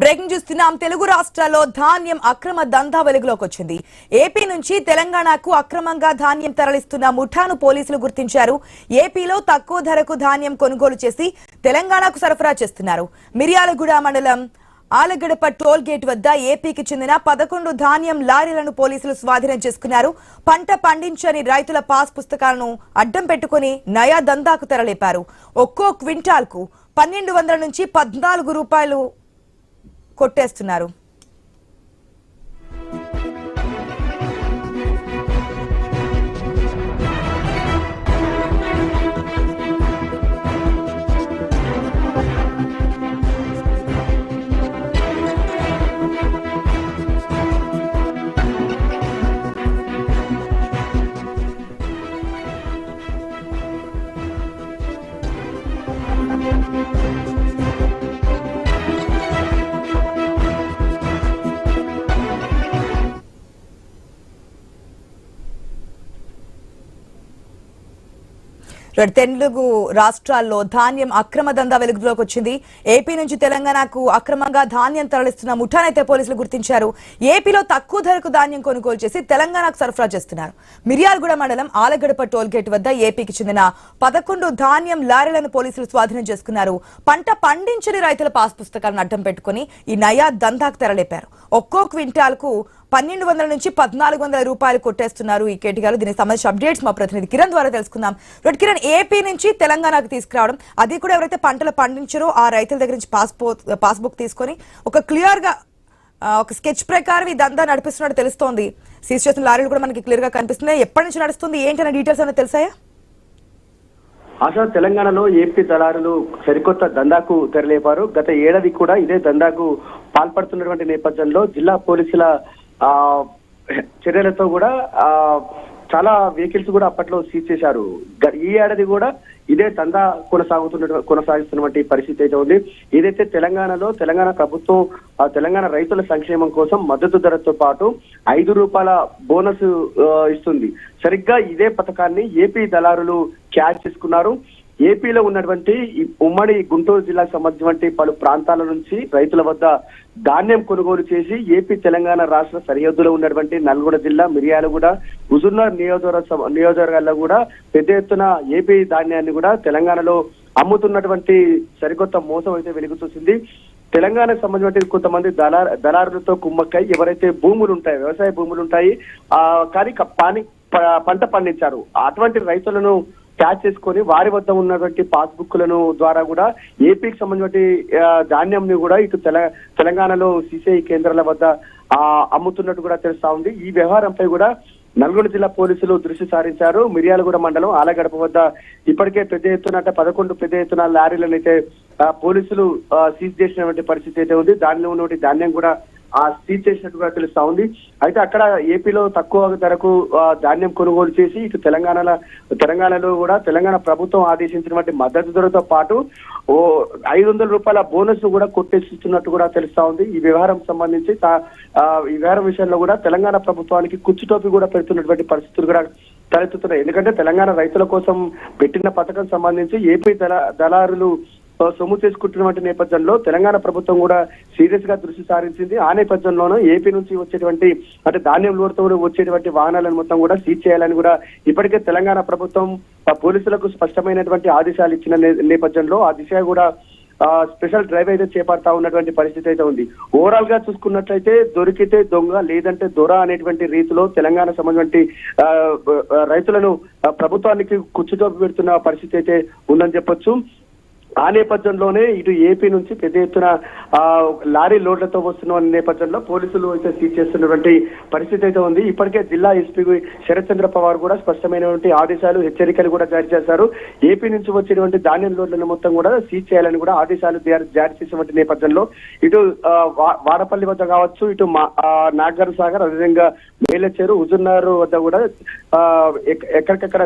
Breaking చూస్తున్నాం. తెలుగు రాష్ట్రాల్లో ధాన్యం అక్రమ దందా వెలుగులోకి వచ్చింది. ఏపీ నుంచి తెలంగాణకు అక్రమంగా ధాన్యం తరలిస్తున్న ముఠాను పోలీసులు గుర్తించారు. ఏపీలో తక్కువ ధరకు ధాన్యం కొనుగోలు చేసి తెలంగాణకు సరఫరా చేస్తున్నారు. మిర్యాలగూడ మండలం ఆలగడప టోల్ గేట్ వద్ద ఏపీకి చెందిన 11 ధాన్యం లారీలను పోలీసులు స్వాధీనం చేసుకున్నారు. పంట పండించని రైతుల పాస్ పుస్తకాలను అడ్డం పెట్టుకుని నయా దందాకు తెరలేపారు. ఒక్కో క్వింటాల్కు 1200 నుంచి 14 రూపాయలు కొట్టేస్తున్నారు. తెలుగు రాష్ట్రాల్లో ధాన్యం అక్రమ దందా వెలుగులోకి వచ్చింది. ఏపీ నుంచి తెలంగాణకు అక్రమంగా ధాన్యం తరలిస్తున్న ముఠానైతే పోలీసులు గుర్తించారు. ఏపీలో తక్కువ ధరకు ధాన్యం కొనుగోలు చేసి తెలంగాణకు సరఫరా చేస్తున్నారు. మిర్యాలగూడ మండలం ఆలగడప టోల్ గేట్ వద్ద ఏపీకి చెందిన 11 ధాన్యం లారీలను పోలీసులు స్వాధీనం చేసుకున్నారు. పంట పండించని రైతుల పాస్ పుస్తకాలను అడ్డం పెట్టుకుని ఈ నయా దందాకు తెరలేపారు. ఒక్కో క్వింటాల్కు 1200 నుంచి 1400 రూపాయలు కొట్టేస్తున్నారు ఈ కేటగిరీలో. దీనికి సంబంధించిన అప్డేట్స్ మా ప్రతినిధి కిరణ్ ద్వారా తెలుసుకుందాం. కిరణ్, ఏపీ నుంచి తెలంగాణకు తీసుకురావడం, అది కూడా ఎవరైతే పంటలు పండించారో ఆ రైతుల దగ్గర నుంచి పాస్బుక్ తీసుకొని ఒక క్లియర్ గా ఒక స్కెచ్ ప్రకారం ఈ దందా నడిపిస్తున్నట్టు తెలుస్తోంది. సీజ్ చేసిన లారీలు కూడా మనకి క్లియర్ గా కనిపిస్తున్నాయి. ఎప్పటి నుంచి నడుస్తుంది, ఏంటనే డీటెయిల్స్ అన్న తెలుసాయా? ఆశా, తెలంగాణలో ఏపీ దళారులు సరికొత్త దందాకు తెరలేపారు. గత ఏడాది కూడా ఇదే దందాకు పాల్పడుతున్నటువంటి నేపథ్యంలో జిల్లా పోలీసుల చర్యలతో కూడా చాలా వెహికల్స్ కూడా అప్పట్లో సీజ్ చేశారు. ఈ ఏడాది కూడా ఇదే దందా కొనసాగిస్తున్నటువంటి పరిస్థితి అయితే ఉంది. ఏదైతే తెలంగాణ ప్రభుత్వం తెలంగాణ రైతుల సంక్షేమం కోసం మద్దతు ధరతో పాటు 5 రూపాయల బోనస్ ఇస్తుంది. సరిగ్గా ఇదే పథకాన్ని ఏపీ దళారులు క్యాచ్ చేసుకున్నారు. ఏపీలో ఉన్నటువంటి ఉమ్మడి గుంటూరు జిల్లాకు సంబంధించినటువంటి పలు ప్రాంతాల నుంచి రైతుల వద్ద ధాన్యం కొనుగోలు చేసి ఏపీ తెలంగాణ రాష్ట్ర సరిహద్దులో ఉన్నటువంటి నల్గొండ జిల్లా మిర్యాలగూడ హుజూర్నగర్ నియోజకవర్గాల్లో కూడా పెద్ద ఎత్తున ఏపీ ధాన్యాన్ని కూడా తెలంగాణలో అమ్ముతున్నటువంటి సరికొత్త మోసం అయితే వెలుగు చూసింది. తెలంగాణకు సంబంధించిన కొంతమంది దళారులతో కుమ్మక్కై ఎవరైతే భూములు ఉంటాయి, వ్యవసాయ భూములు ఉంటాయి, కానీ పంట పండించారు, అటువంటి రైతులను క్యాచ్ చేసుకొని వారి వద్ద ఉన్నటువంటి పాస్బుక్లను ద్వారా కూడా ఏపీకి సంబంధించిన ధాన్యంని కూడా ఇటు తెలంగాణలో సిసిఐ కేంద్రాల వద్ద అమ్ముతున్నట్టు కూడా తెలుస్తా ఉంది. ఈ వ్యవహారంపై కూడా నల్గొండ జిల్లా పోలీసులు దృష్టి సారించారు. మిర్యాలగూడ మండలం ఆలగడప వద్ద ఇప్పటికే పెద్ద ఎత్తున 11 పెద్ద ఎత్తున లారీలను అయితే పోలీసులు సీజ్ చేసినటువంటి పరిస్థితి అయితే ఉంది. దానిలో ఉన్నటువంటి ధాన్యం కూడా సీజ్ చేసినట్టుగా తెలుస్తా ఉంది. అయితే అక్కడ ఏపీలో తక్కువ ధరకు ధాన్యం కొనుగోలు చేసి ఇటు తెలంగాణలో కూడా తెలంగాణ ప్రభుత్వం ఆదేశించినటువంటి మద్దతు ధరతో పాటు 500 రూపాయల బోనస్ కూడా కొట్టేస్తున్నట్టు కూడా తెలుస్తా ఉంది. ఈ వ్యవహారం సంబంధించి ఈ వ్యవహారం విషయంలో కూడా తెలంగాణ ప్రభుత్వానికి కుచ్చుటోపి కూడా పెడుతున్నటువంటి పరిస్థితులు కూడా తలెత్తుతున్నాయి. ఎందుకంటే తెలంగాణ రైతుల కోసం పెట్టిన పథకం సంబంధించి ఏపీ దళారులు సొమ్ము చేసుకుంటున్నటువంటి నేపథ్యంలో తెలంగాణ ప్రభుత్వం కూడా సీరియస్ గా దృష్టి సారించింది. ఆ నేపథ్యంలోనూ ఏపీ నుంచి వచ్చేటువంటి అంటే ధాన్యం లోడుతో వచ్చేటువంటి వాహనాలను మొత్తం కూడా సీజ్ చేయాలని కూడా ఇప్పటికే తెలంగాణ ప్రభుత్వం పోలీసులకు స్పష్టమైనటువంటి ఆదేశాలు ఇచ్చిన నేపథ్యంలో ఆ దిశగా కూడా స్పెషల్ డ్రైవ్ అయితే చేపడతా ఉన్నటువంటి పరిస్థితి అయితే ఉంది. ఓవరాల్ గా చూసుకున్నట్లయితే దొరికితే దొంగ లేదంటే దొర అనేటువంటి రీతిలో తెలంగాణ సంబంధించిన రైతులను ప్రభుత్వానికి కుచ్చుటోపి పెడుతున్న పరిస్థితి అయితే ఉందని చెప్పొచ్చు. ఆ నేపథ్యంలోనే ఇటు ఏపీ నుంచి పెద్ద ఎత్తున లారీ లోడ్లతో వస్తున్న నేపథ్యంలో పోలీసులు అయితే సీజ్ చేస్తున్నటువంటి పరిస్థితి అయితే ఉంది. ఇప్పటికే జిల్లా ఎస్పీ శరత్ చంద్ర పవార్ కూడా స్పష్టమైనటువంటి ఆదేశాలు, హెచ్చరికలు కూడా జారీ చేశారు. ఏపీ నుంచి వచ్చేటువంటి ధాన్యం లోడ్లను మొత్తం కూడా సీజ్ చేయాలని కూడా ఆదేశాలు జారీ చేసినటువంటి నేపథ్యంలో ఇటు వాడపల్లి వద్ద కావచ్చు, ఇటు నాగర్ సాగర్, అదేవిధంగా మేలచేరు, హుజూర్నగర్ వద్ద కూడా ఎక్కడికక్కడ